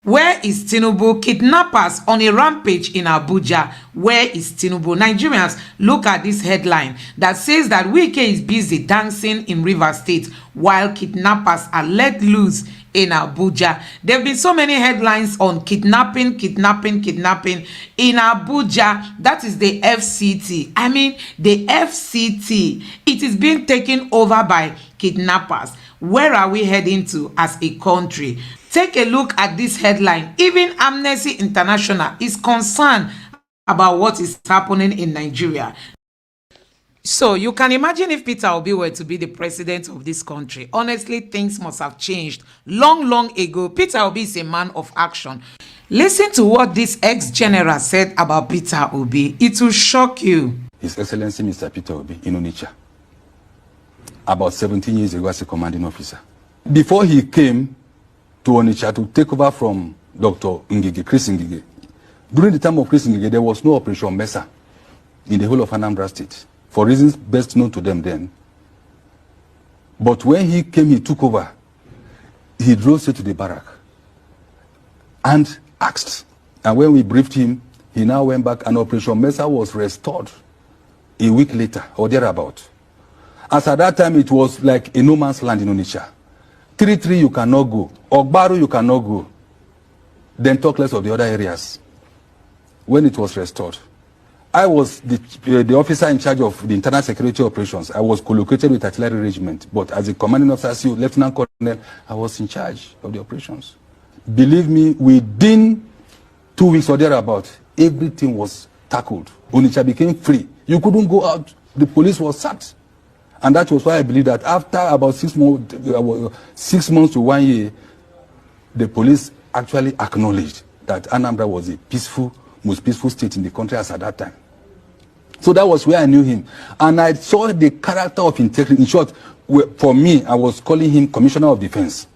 Where is Tinubu? Kidnappers on a rampage in Abuja. Where is Tinubu? Nigerians, look at this headline that says that Wike is busy dancing in Rivers State while kidnappers are let loose in Abuja. There have been so many headlines on kidnapping in Abuja. That is the FCT. I mean, the FCT. It is being taken over by kidnappers. Where are we heading to as a country? Take a look at this headline. Even Amnesty International is concerned about what is happening in Nigeria. So you can imagine if Peter Obi were to be the president of this country. Honestly, things must have changed long ago. Peter Obi is a man of action. Listen to what this ex-general said about Peter Obi. It will shock you. His Excellency Mr. Peter Obi in Onitsha, about 17 years ago as a commanding officer. Before he came to Onitsha to take over from Dr. Ngige, Chris Ngige, during the time of Chris Ngige, there was no Operation Mesa in the whole of Anambra State, for reasons best known to them then. But when he came, he took over. He drove straight to the barrack and asked. And when we briefed him, he now went back and Operation Mesa was restored a week later or thereabout. As at that time, it was like a no man's land in Onitsha. 33 you cannot go. Ogbaru you cannot go. Then talk less of the other areas. When it was restored, I was the officer in charge of the internal security operations. I was collocated with artillery regiment, but as a commanding officer, Lieutenant Colonel, I was in charge of the operations. Believe me, within 2 weeks or thereabout, everything was tackled. Onitsha became free. You couldn't go out. The police was sacked. And that was why I believe that after about 6 months to 1 year, the police actually acknowledged that Anambra was a peaceful, most peaceful state in the country as at that time. So that was where I knew him. And I saw the character of integrity. In short, for me, I was calling him Commissioner of Defense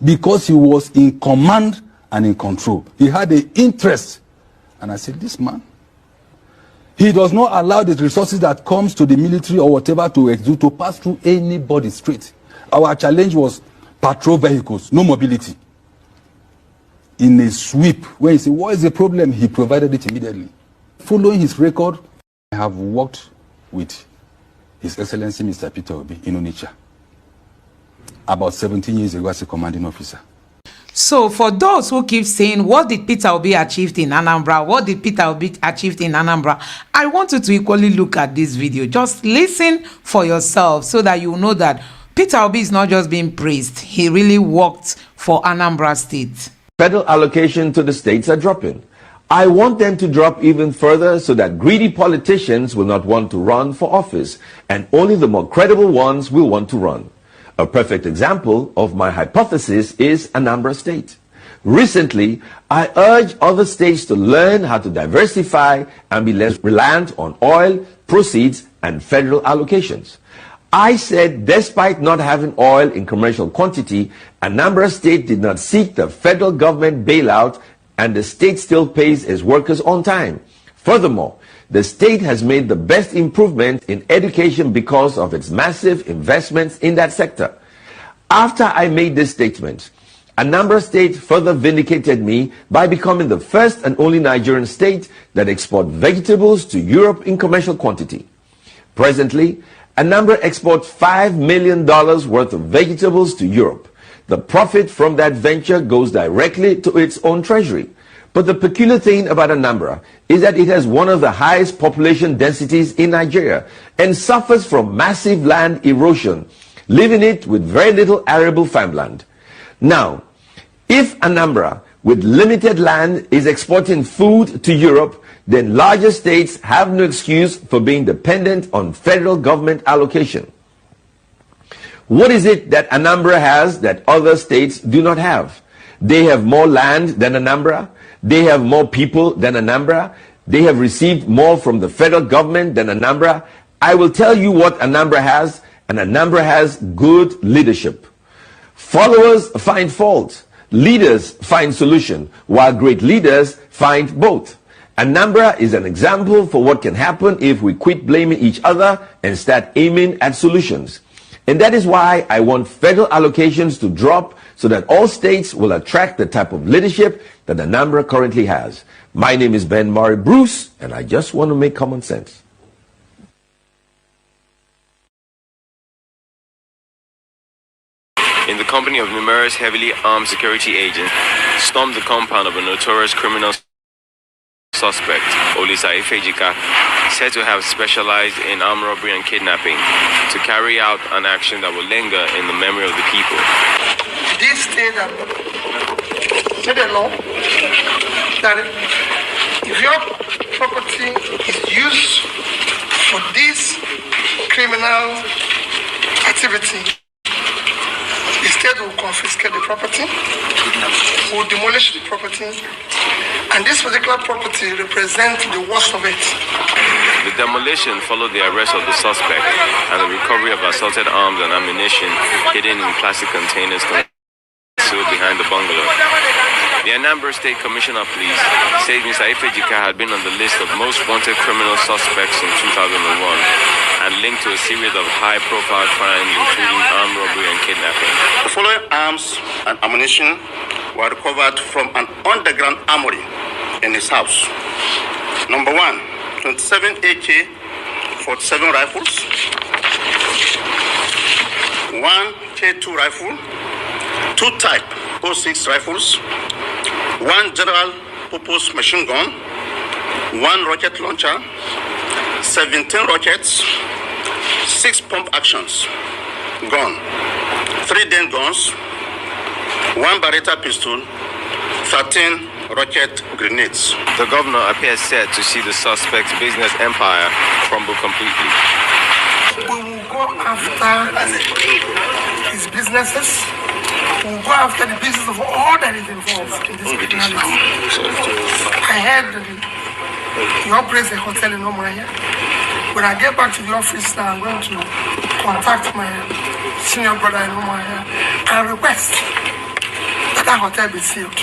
because he was in command and in control. He had the interest. And I said, this man, he does not allow the resources that comes to the military or whatever to pass through anybody straight. Our challenge was patrol vehicles, no mobility. In a sweep, when he said, what is the problem? He provided it immediately. Following his record, I have worked with His Excellency Mr. Peter Obi in Onitsha about 17 years ago as a commanding officer. So for those who keep saying, what did Peter Obi achieve in Anambra? What did Peter Obi achieve in Anambra? I want you to equally look at this video. Just listen for yourself so that you know that Peter Obi is not just being praised. He really worked for Anambra State. Federal allocation to the states are dropping. I want them to drop even further so that greedy politicians will not want to run for office and only the more credible ones will want to run. A perfect example of my hypothesis is Anambra State. Recently, I urged other states to learn how to diversify and be less reliant on oil, proceeds, and federal allocations. I said despite not having oil in commercial quantity, Anambra State did not seek the federal government bailout and the state still pays its workers on time. Furthermore, the state has made the best improvement in education because of its massive investments in that sector. After I made this statement, Anambra State further vindicated me by becoming the first and only Nigerian state that exports vegetables to Europe in commercial quantity. Presently, Anambra exports $5 million worth of vegetables to Europe. The profit from that venture goes directly to its own treasury. But the peculiar thing about Anambra is that it has one of the highest population densities in Nigeria and suffers from massive land erosion, leaving it with very little arable farmland. Now, if Anambra, with limited land, is exporting food to Europe, then larger states have no excuse for being dependent on federal government allocation. What is it that Anambra has that other states do not have? They have more land than Anambra. They have more people than Anambra. They have received more from the federal government than Anambra. I will tell you what Anambra has, and Anambra has good leadership. Followers find fault. Leaders find solution, while great leaders find both. Anambra is an example for what can happen if we quit blaming each other and start aiming at solutions. And that is why I want federal allocations to drop so that all states will attract the type of leadership that Anambra currently has. My name is Ben Murray Bruce, and I just want to make common sense. In the company of numerous heavily armed security agents, stormed the compound of a notorious criminal suspect, Olisa Ifejika, said to have specialized in armed robbery and kidnapping, to carry out an action that will linger in the memory of the people. This state the law that if your property is used for this criminal activity, the state will confiscate the property, will demolish the property, and this particular property represents the worst of it. The demolition followed the arrest of the suspect and the recovery of assaulted arms and ammunition hidden in plastic containers concealed behind the bungalow. The Anambra State Commissioner of Police said Mr. Ifejika had been on the list of most wanted criminal suspects in 2001 and linked to a series of high-profile crimes including armed robbery and kidnapping. The following arms and ammunition were recovered from an underground armory in his house. Number 1, 27 AK-47 rifles, 1 K2 rifle, 2 Type 06 rifles, 1 general purpose machine gun, 1 rocket launcher, 17 rockets, 6 pump actions gun, 3 den guns, 1 Beretta pistol, 13 rocket grenades. The governor appears set to see the suspect's business empire crumble completely. We will go after his businesses. We will go after the business of all that is involved in this criminality. I heard he operates a hotel in Omaya. When I get back to the office now, I'm going to contact my senior brother in Omaya and request that hotel be sealed.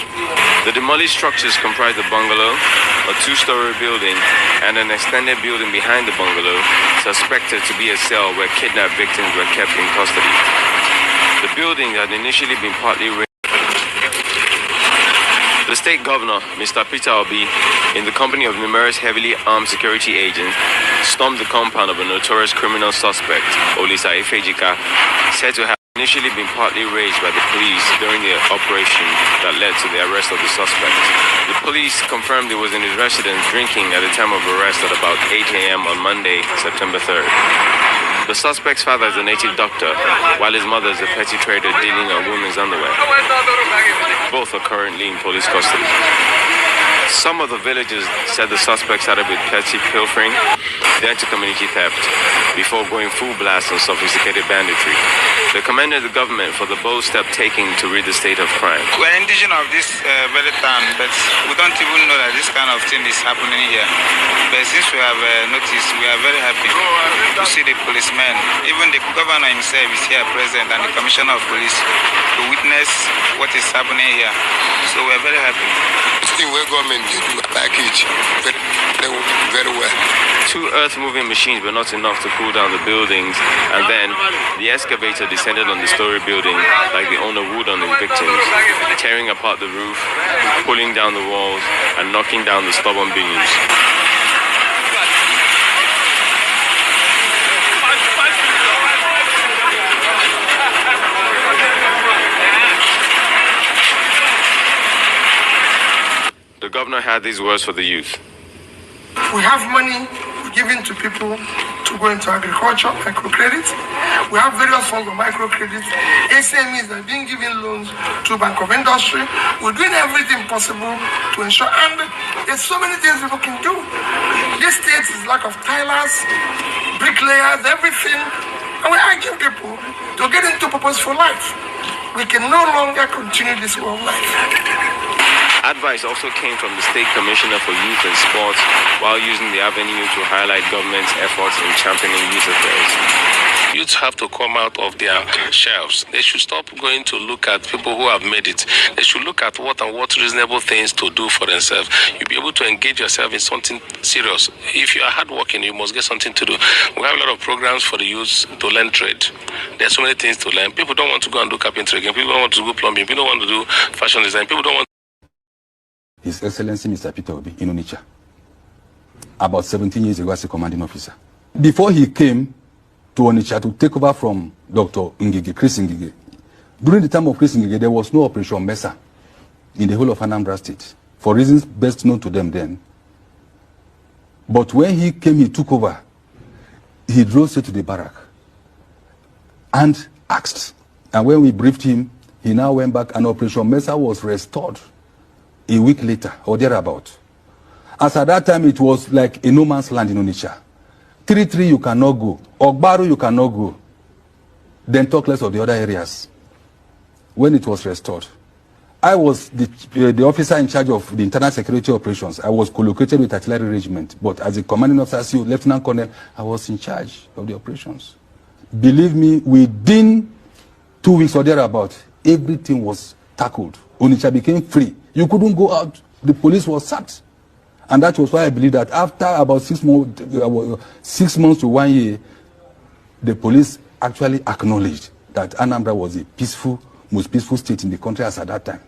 The demolished structures comprise a bungalow, a 2-story building, and an extended building behind the bungalow, suspected to be a cell where kidnapped victims were kept in custody. The building had initially been partly raised. The state governor, Mr. Peter Obi, in the company of numerous heavily armed security agents, stormed the compound of a notorious criminal suspect, Olisa Ifejika, said to have initially been partly raised by the police during the operation that led to the arrest of the suspect. The police confirmed he was in his residence drinking at the time of arrest at about 8 a.m. on Monday, September 3rd. The suspect's father is a native doctor, while his mother is a petty trader dealing in women's underwear. Both are currently in police custody. Some of the villagers said the suspect started with petty pilfering, then to community theft, before going full blast on sophisticated banditry. They commended the government for the bold step taken to rid the state of crime. We're indigenous of this very town, but we don't even know that this kind of thing is happening here. But since we have noticed, we are very happy to see the policemen, even the governor himself is here present, and the commissioner of police to witness what is happening here. So we're very happy. Where government did do a package very well. 2 earth-moving machines were not enough to cool down the buildings, and then the excavator descended on the story building like the owner would on his victims, tearing apart the roof, pulling down the walls, and knocking down the stubborn beams. The governor had these words for the youth. We have money given to people to go into agriculture, microcredit. We have various forms of microcredit. SMEs are being given loans to Bank of Industry. We're doing everything possible to ensure, and there's so many things people can do. This state is lack of tilers, bricklayers, everything. And we're urging people to get into purposeful life. We can no longer continue this way of life. Advice also came from the State Commissioner for Youth and Sports while using the avenue to highlight government's efforts in championing youth affairs. Youths have to come out of their shelves. They should stop going to look at people who have made it. They should look at what reasonable things to do for themselves. You'll be able to engage yourself in something serious. If you are hardworking, you must get something to do. We have a lot of programs for the youths to learn trade. There are so many things to learn. People don't want to go and do carpentry again. People don't want to do plumbing. People don't want to do fashion design. People don't want. His Excellency Mr. Peter Obi in Onitsha, about 17 years ago as a commanding officer. Before he came to Onitsha to take over from Dr. Chris Ngige, during the time of Chris Ngige, there was no Operation Mesa in the whole of Anambra State, for reasons best known to them then. But when he came, he took over. He drove straight to the barrack and asked. And when we briefed him, he now went back and Operation Mesa was restored a week later or thereabout. As at that time, it was like a no man's land in Onitsha. 3-3 you cannot go. Ogbaru you cannot go. Then talk less of the other areas. When it was restored, I was the officer in charge of the internal security operations. I was co-located with artillery regiment, but as a commanding officer, Lieutenant Colonel, I was in charge of the operations. Believe me, within 2 weeks or thereabout, everything was tackled. Onitsha became free. You couldn't go out. The police was sacked. And that was why I believe that after about 6 months to 1 year, the police actually acknowledged that Anambra was a peaceful, most peaceful state in the country as at that time.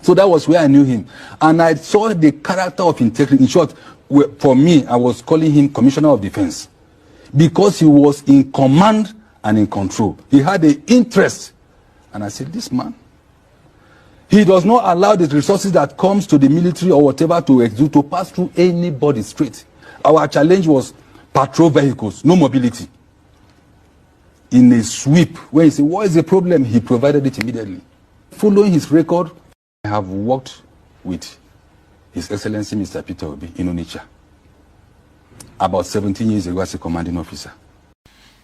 So that was where I knew him. And I saw the character of integrity. In short, for me, I was calling him Commissioner of Defense because he was in command and in control. He had the interest. And I said, this man, he does not allow the resources that comes to the military or whatever to pass through anybody straight. Our challenge was patrol vehicles, no mobility. In a sweep, when he said, what is the problem? He provided it immediately. Following his record, I have worked with His Excellency Mr. Peter Obi in Onitsha about 17 years ago as a commanding officer.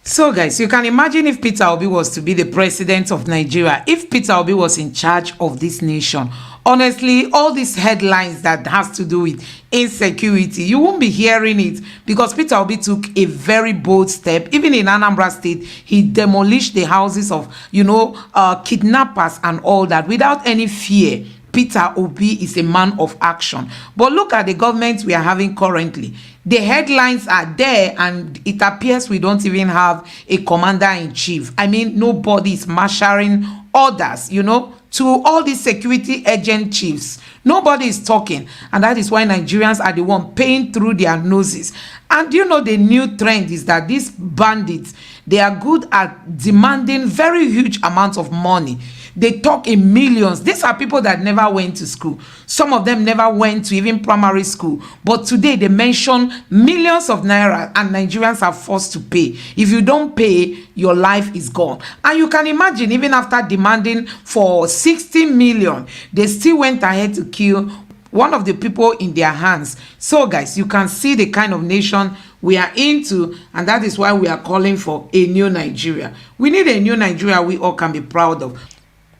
So guys, you can imagine if Peter Obi was to be the president of Nigeria, if Peter Obi was in charge of this nation, honestly, all these headlines that has to do with insecurity, you won't be hearing it because Peter Obi took a very bold step. Even in Anambra State, he demolished the houses of, kidnappers and all that without any fear. Peter Obi is a man of action. But look at the government we are having currently. The headlines are there and it appears we don't even have a commander-in-chief. I mean, nobody is marshalling orders, to all these security agent chiefs. Nobody is talking. And that is why Nigerians are the one paying through their noses. And the new trend is that these bandits, they are good at demanding very huge amounts of money. They talk in millions. These are people that never went to school. Some of them never went to even primary school. But today they mention millions of naira and Nigerians are forced to pay. If you don't pay, your life is gone. And you can imagine, even after demanding for 60 million, they still went ahead to kill one of the people in their hands. So guys, you can see the kind of nation we are into, and that is why we are calling for a new Nigeria. We need a new Nigeria we all can be proud of.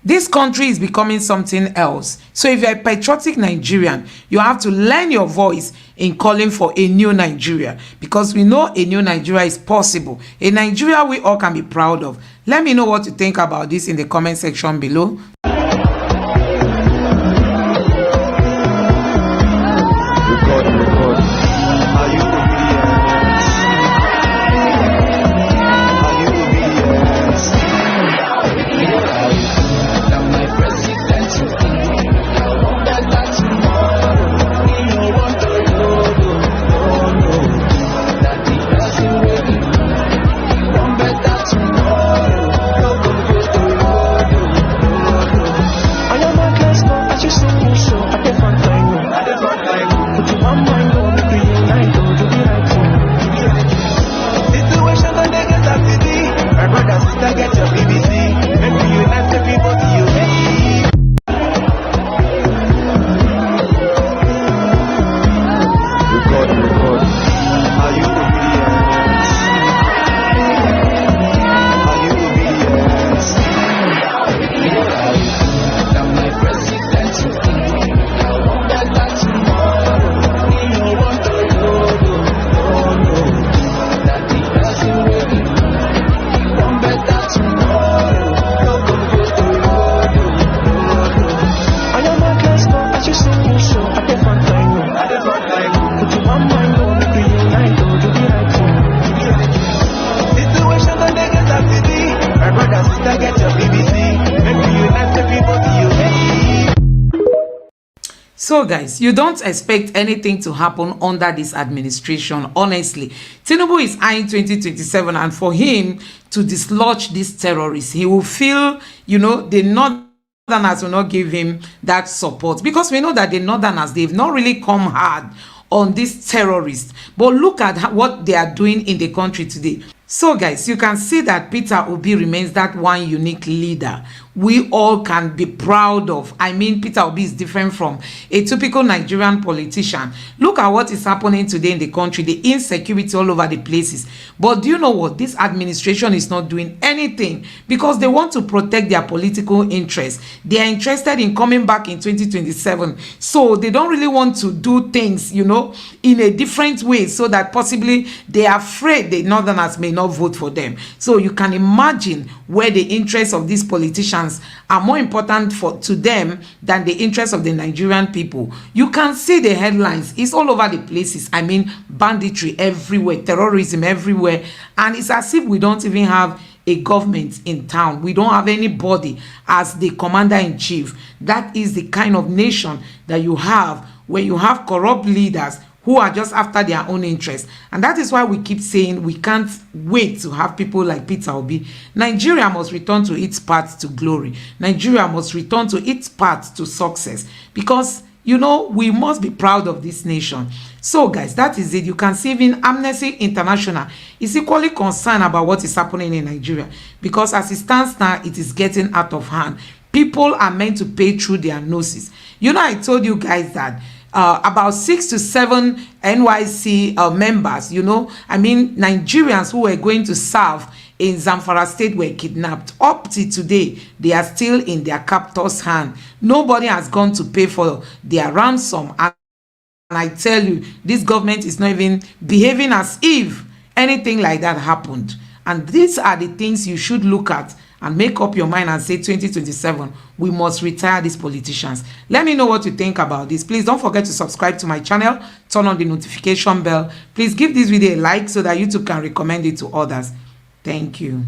This country is becoming something else. So if you're a patriotic Nigerian, you have to learn your voice in calling for a new Nigeria, because we know a new Nigeria is possible. A Nigeria we all can be proud of. Let me know what you think about this in the comment section below. So guys, you don't expect anything to happen under this administration. Honestly, Tinubu is eyeing 2027, and for him to dislodge these terrorists, he will feel, you know, the Northerners will not give him that support, because we know that the Northerners, they've not really come hard on these terrorists. But look at what they are doing in the country today. So guys, you can see that Peter Obi remains that one unique leader we all can be proud of. I mean, Peter Obi is different from a typical Nigerian politician. Look at what is happening today in the country, the insecurity all over the places. But do you know what? This administration is not doing anything because they want to protect their political interests. They are interested in coming back in 2027. So they don't really want to do things, you know, in a different way, so that possibly they are afraid the Northerners may not vote for them. So you can imagine where the interests of these politicians are more important to them than the interests of the Nigerian people. You can see the headlines. It's all over the places. I mean, banditry everywhere, terrorism everywhere. And it's as if we don't even have a government in town. We don't have anybody as the commander-in-chief. That is the kind of nation that you have when you have corrupt leaders who are just after their own interests. And that is why we keep saying we can't wait to have people like Peter Obi. Nigeria must return to its path to glory. Nigeria must return to its path to success, because, you know, we must be proud of this nation. So guys, that is it. You can see even Amnesty International is equally concerned about what is happening in Nigeria, because as it stands now, it is getting out of hand. People are meant to pay through their noses. You know, I told you guys that about 6 to 7 NYC members, you know, I mean, Nigerians who were going to serve in Zamfara State were kidnapped. Up to today, they are still in their captors' hand. Nobody has gone to pay for their ransom. And I tell you, this government is not even behaving as if anything like that happened. And these are the things you should look at and make up your mind and say 2027, we must retire these politicians. Let me know what you think about this. Please don't forget to subscribe to my channel, turn on the notification bell. Please give this video a like so that YouTube can recommend it to others. Thank you.